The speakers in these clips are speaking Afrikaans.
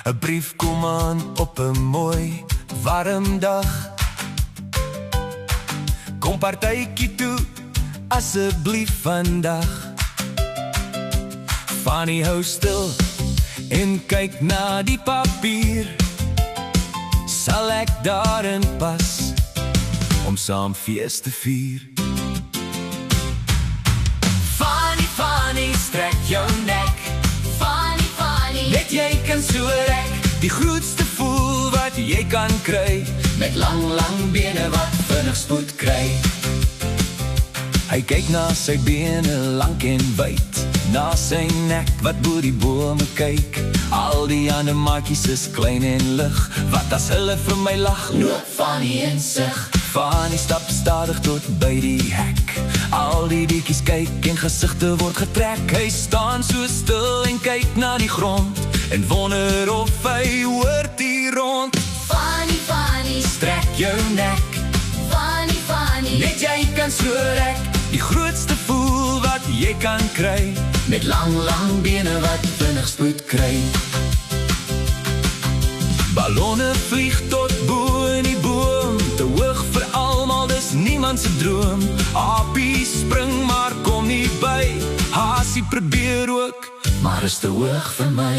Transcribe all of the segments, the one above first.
'n brief kom aan op 'n mooi, warm dag. Kom partytjie toe, asseblief vandag. Fanny hou stil en kyk na die papier. Sal ek daarin pas om saam fees te vier? Fanny, Fanny, strek jou nek. Fanny, Fanny, Net jy kan so rek, die grootste voel wat jy kan kry, met lang, lang bene wat vinnig spoed kry. Hy kyk na sy bene lank en wyd, na sy nek wat bo die bome kyk. Al die ander maatjies is klein en lig, wat as hulle vir my lag? loop Fanny in sig. Fanny stap stadig tot by die hek. Al die bietjies kyk en gesigte word getrek. Hy staan so stil en kyk na die grond en wonder of hy hoort hier rond. Fanny, Fanny, Strek jou nek, Fanny, Fanny, net jy kan so rek, die grootste voel wat jy kan kry, met lang, lang bene wat vinnig spoed kry. Ballonne vlieg tot bo in die boom, te hoog vir almal, dis niemand se droom. Apie spring maar kom nie by, Hasie probeer ook, maar is te hoog vir my.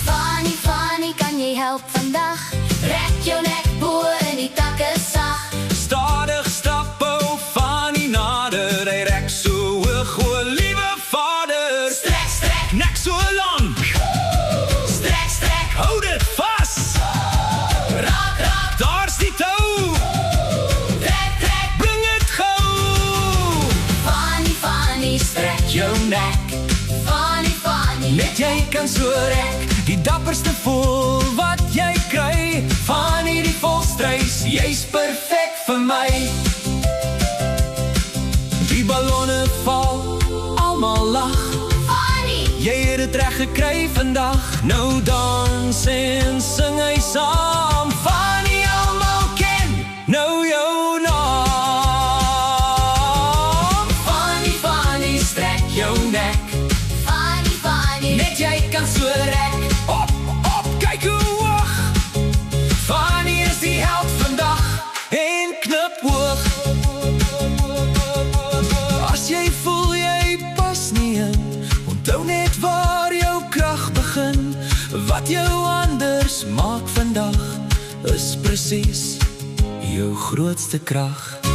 Fanny, Fanny, kan jy help vandag? Rek jou nek bo in die takke sag. Stadig stap ou Fanny nader, hy rek so hoog, o liewe vader. Strek, strek, Nek so lank, strek, strek, hou dit vas, raak, raak, daar's die tou, trek, trek. bring het gauw. Fanny, Fanny, Strek jou nek, Fanny, Fanny, net jy kan so rek, die dapperste voel wat jy kry. Fanny die volstruis, jy's perfek vir my. Die ballonne val, almal lag, Fanny, jy het het reg gekry vandag. Nou dans en sing hy saam, Fanny almal ken nou jou naam. Fanny, Fanny, strek jou nek, Fanny, Fanny, net jy kan so rek. Op, op, kyk hoe hoog, Fanny is die held vandag en knip hoog. As jy voel jy pas nie in, onthou net waar jou krag begin. Wat jou anders maak vandag is presies jou grootste krag.